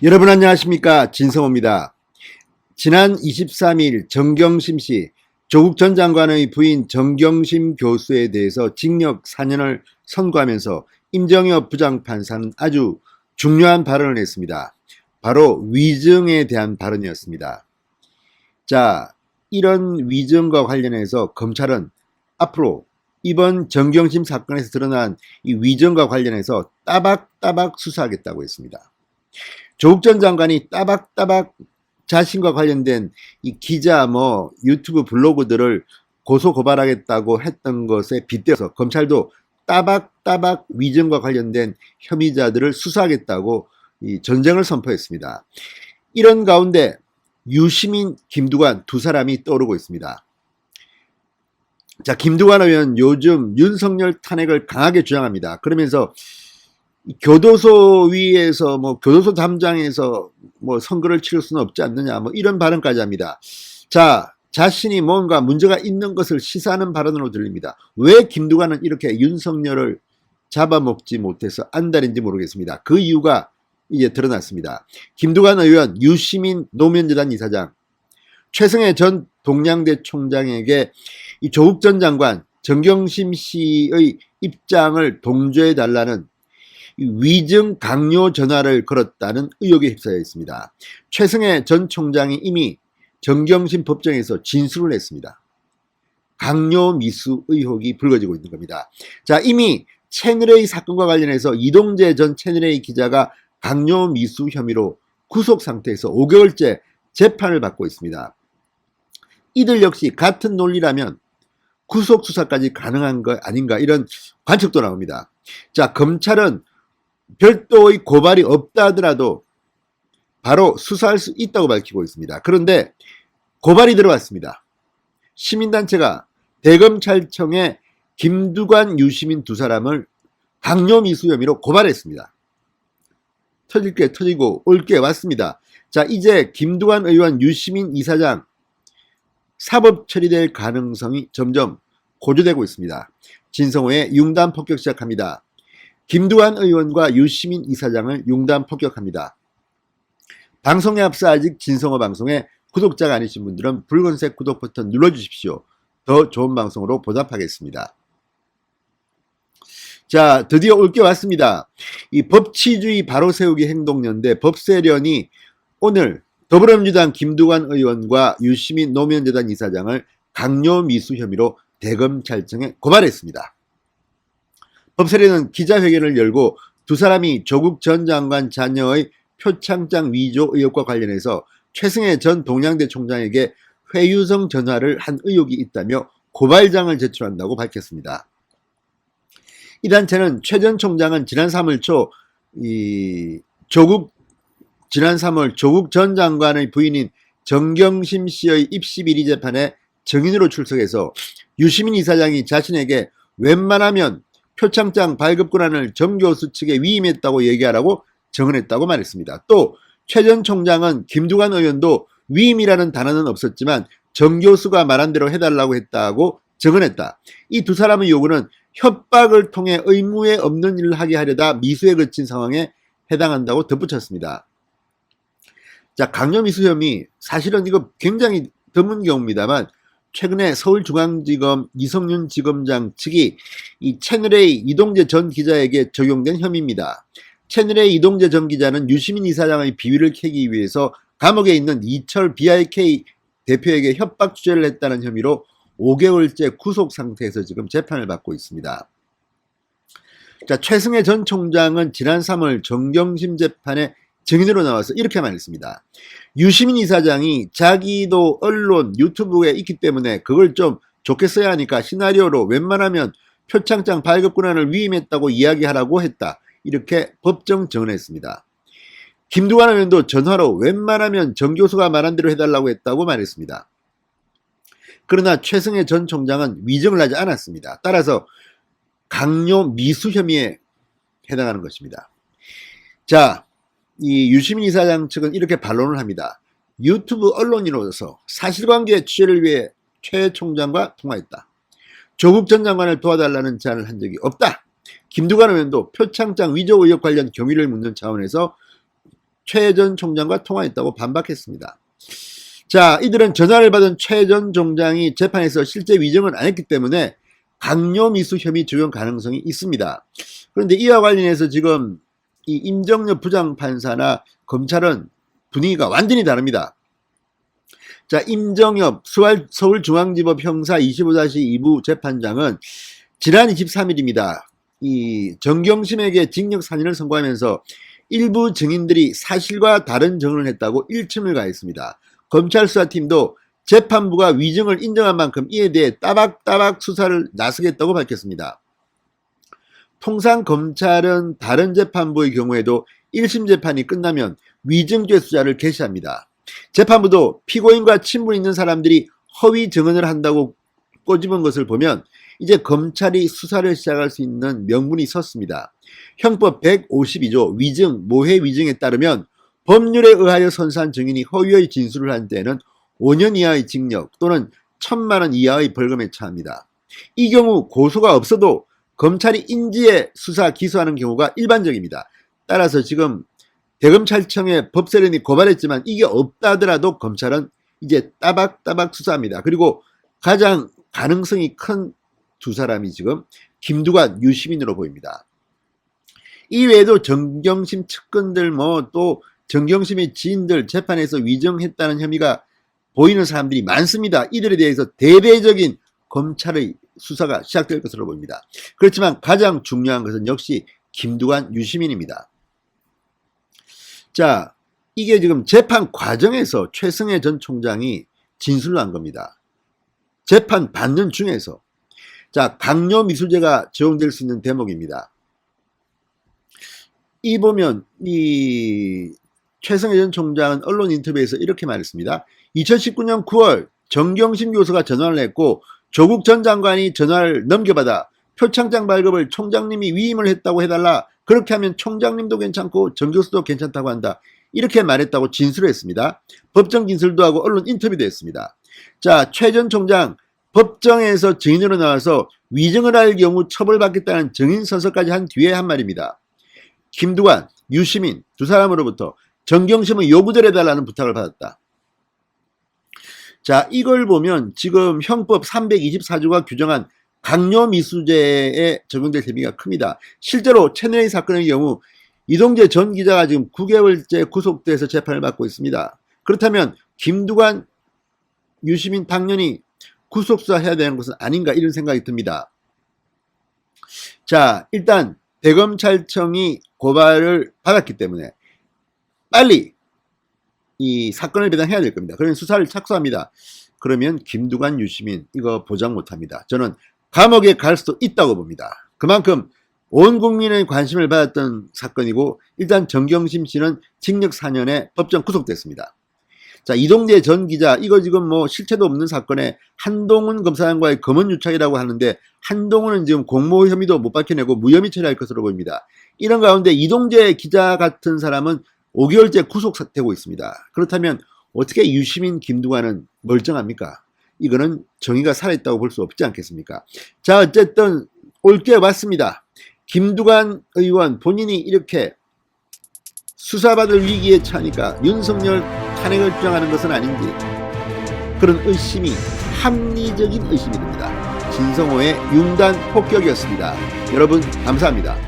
여러분 안녕하십니까, 진성호입니다. 지난 23일 정경심씨 조국 전 장관의 부인 정경심 교수에 대해서 징역 4년을 선고하면서 임정혁 부장판사는 아주 중요한 발언을 했습니다. 바로 위증에 대한 발언이었습니다. 자, 이런 위증과 관련해서 검찰은 앞으로 이번 정경심 사건에서 드러난 이 위증과 관련해서 따박따박 수사하겠다고 했습니다. 조국 전 장관이 따박따박 자신과 관련된 이 기자 유튜브 블로그들을 고소 고발하겠다고 했던 것에 빗대어서 검찰도 따박따박 위증과 관련된 혐의자들을 수사하겠다고 이 전쟁을 선포했습니다. 이런 가운데 유시민, 김두관 두 사람이 떠오르고 있습니다. 자, 김두관 의원 요즘 윤석열 탄핵을 강하게 주장합니다. 그러면서 교도소 교도소 담장에서 선거를 치를 수는 없지 않느냐, 이런 발언까지 합니다. 자, 자신이 뭔가 문제가 있는 것을 시사하는 발언으로 들립니다. 왜 김두관은 이렇게 윤석열을 잡아먹지 못해서 안달인지 모르겠습니다. 그 이유가 이제 드러났습니다. 김두관 의원, 유시민 노무현재단 이사장, 최승혜 전 동양대 총장에게 이 조국 전 장관, 정경심 씨의 입장을 동조해달라는 위증 강요 전화를 걸었다는 의혹에 휩싸여 있습니다. 최승혜 전 총장이 이미 정경심 법정에서 진술을 했습니다. 강요 미수 의혹이 불거지고 있는 겁니다. 자, 이미 채널A 사건과 관련해서 이동재 전 채널A 기자가 강요 미수 혐의로 구속 상태에서 5개월째 재판을 받고 있습니다. 이들 역시 같은 논리라면 구속 수사까지 가능한 거 아닌가, 이런 관측도 나옵니다. 자, 검찰은 별도의 고발이 없다 하더라도 바로 수사할 수 있다고 밝히고 있습니다. 그런데 고발이 들어왔습니다. 시민단체가 대검찰청에 김두관, 유시민 두 사람을 강요미수 혐의로 고발했습니다. 터질 게 터지고 올 게 왔습니다. 자, 이제 김두관 의원, 유시민 이사장 사법 처리될 가능성이 점점 고조되고 있습니다. 진성호의 융단 폭격 시작합니다. 김두관 의원과 유시민 이사장을 융단 폭격합니다. 방송에 앞서 아직 진성호 방송에 구독자가 아니신 분들은 붉은색 구독 버튼 눌러주십시오. 더 좋은 방송으로 보답하겠습니다. 자, 드디어 올 게 왔습니다. 이 법치주의 바로세우기 행동연대 법세련이 오늘 더불어민주당 김두관 의원과 유시민 노무현재단 이사장을 강요미수 혐의로 대검찰청에 고발했습니다. 법세련은 기자회견을 열고 두 사람이 조국 전 장관 자녀의 표창장 위조 의혹과 관련해서 최승혜 전 동양대 총장에게 회유성 전화를 한 의혹이 있다며 고발장을 제출한다고 밝혔습니다. 이 단체는 최 전 총장은 지난 3월 초 조국 전 장관의 부인인 정경심 씨의 입시 비리 재판에 증인으로 출석해서 유시민 이사장이 자신에게 웬만하면 표창장 발급 권한을 정 교수 측에 위임했다고 얘기하라고 증언했다고 말했습니다. 또 최 전 총장은 김두관 의원도 위임이라는 단어는 없었지만 정 교수가 말한 대로 해달라고 했다고 증언했다. 이 두 사람의 요구는 협박을 통해 의무에 없는 일을 하게 하려다 미수에 그친 상황에 해당한다고 덧붙였습니다. 자, 강요미수 혐의, 사실은 이거 굉장히 드문 경우입니다만 최근에 서울중앙지검 이성윤 지검장 측이 이 채널A 이동재 전 기자에게 적용된 혐의입니다. 채널A 이동재 전 기자는 유시민 이사장의 비위를 캐기 위해서 감옥에 있는 이철 BRK 대표에게 협박 취재를 했다는 혐의로 5개월째 구속 상태에서 지금 재판을 받고 있습니다. 자, 최승혜 전 총장은 지난 3월 정경심 재판에 증인으로 나와서 이렇게 말했습니다. 유시민 이사장이 자기도 언론, 유튜브에 있기 때문에 그걸 좀 좋게 써야 하니까 시나리오로 웬만하면 표창장 발급 권한을 위임했다고 이야기하라고 했다. 이렇게 법정 증언했습니다. 김두관 의원도 전화로 웬만하면 정 교수가 말한 대로 해달라고 했다고 말했습니다. 그러나 최승혜 전 총장은 위증을 하지 않았습니다. 따라서 강요 미수 혐의에 해당하는 것입니다. 자, 이 유시민 이사장 측은 이렇게 반론을 합니다. 유튜브 언론인으로서 사실관계 취재를 위해 최 총장과 통화했다. 조국 전 장관을 도와달라는 제안을 한 적이 없다. 김두관 의원도 표창장 위조 의혹 관련 경위를 묻는 차원에서 최 전 총장과 통화했다고 반박했습니다. 자, 이들은 전화를 받은 최 전 총장이 재판에서 실제 위정을 안 했기 때문에 강요미수 혐의 적용 가능성이 있습니다. 그런데 이와 관련해서 지금 이 임정엽 부장판사나 검찰은 분위기가 완전히 다릅니다. 자, 임정엽 서울중앙지법 형사 25-2부 재판장은 지난 23일입니다. 이 정경심에게 징역 4년을 선고하면서 일부 증인들이 사실과 다른 증언을 했다고 일침을 가했습니다. 검찰 수사팀도 재판부가 위증을 인정한 만큼 이에 대해 따박따박 수사를 나서겠다고 밝혔습니다. 통상 검찰은 다른 재판부의 경우에도 1심 재판이 끝나면 위증죄 수사를 개시합니다. 재판부도 피고인과 친분 있는 사람들이 허위 증언을 한다고 꼬집은 것을 보면 이제 검찰이 수사를 시작할 수 있는 명분이 섰습니다. 형법 152조 위증, 모해 위증에 따르면 법률에 의하여 선서한 증인이 허위의 진술을 한 때에는 5년 이하의 징역 또는 1,000만 원 이하의 벌금에 처합니다. 이 경우 고소가 없어도 검찰이 인지해 수사 기소하는 경우가 일반적입니다. 따라서 지금 대검찰청에 법세련이 고발했지만 이게 없다 하더라도 검찰은 이제 따박따박 수사합니다. 그리고 가장 가능성이 큰 두 사람이 지금 김두관, 유시민으로 보입니다. 이 외에도 정경심 측근들 또 정경심의 지인들 재판에서 위정했다는 혐의가 보이는 사람들이 많습니다. 이들에 대해서 대대적인 검찰의 수사가 시작될 것으로 보입니다. 그렇지만 가장 중요한 것은 역시 김두관, 유시민입니다. 자, 이게 지금 재판 과정에서 최승혜 전 총장이 진술을 한 겁니다. 재판 받는 중에서. 자, 강요미수죄가 적용될 수 있는 대목입니다. 이 보면 이 최승혜 전 총장은 언론 인터뷰에서 이렇게 말했습니다. 2019년 9월 정경심 교수가 전화를 했고 조국 전 장관이 전화를 넘겨받아 표창장 발급을 총장님이 위임을 했다고 해달라. 그렇게 하면 총장님도 괜찮고 정 교수도 괜찮다고 한다. 이렇게 말했다고 진술을 했습니다. 법정 진술도 하고 언론 인터뷰도 했습니다. 자, 최 전 총장 법정에서 증인으로 나와서 위증을 할 경우 처벌받겠다는 증인 선서까지 한 뒤에 한 말입니다. 김두관, 유시민 두 사람으로부터 정경심의 요구대로 해달라는 부탁을 받았다. 자, 이걸 보면 지금 형법 324조가 규정한 강요미수죄에 적용될 혐의가 큽니다. 실제로 채널A 사건의 경우 이동재 전 기자가 지금 9개월째 구속돼서 재판을 받고 있습니다. 그렇다면 김두관, 유시민 당연히 구속수사해야 되는 것은 아닌가 이런 생각이 듭니다. 자, 일단 대검찰청이 고발을 받았기 때문에 빨리 이 사건을 배당해야 될 겁니다. 그러면 수사를 착수합니다. 그러면 김두관, 유시민 이거 보장 못합니다. 저는 감옥에 갈 수도 있다고 봅니다. 그만큼 온 국민의 관심을 받았던 사건이고 일단 정경심 씨는 징역 4년에 법정 구속됐습니다. 자, 이동재 전 기자 이거 지금 실체도 없는 사건에 한동훈 검사장과의 검언유착이라고 하는데 한동훈은 지금 공모 혐의도 못 밝혀내고 무혐의 처리할 것으로 보입니다. 이런 가운데 이동재 기자 같은 사람은 5개월째 구속되고 있습니다. 그렇다면 어떻게 유시민, 김두관은 멀쩡합니까? 이거는 정의가 살아있다고 볼 수 없지 않겠습니까? 자, 어쨌든 올게 왔습니다. 김두관 의원 본인이 이렇게 수사받을 위기에 처하니까 윤석열 탄핵을 주장하는 것은 아닌지 그런 의심이 합리적인 의심이 듭니다. 진성호의 융단 폭격이었습니다. 여러분 감사합니다.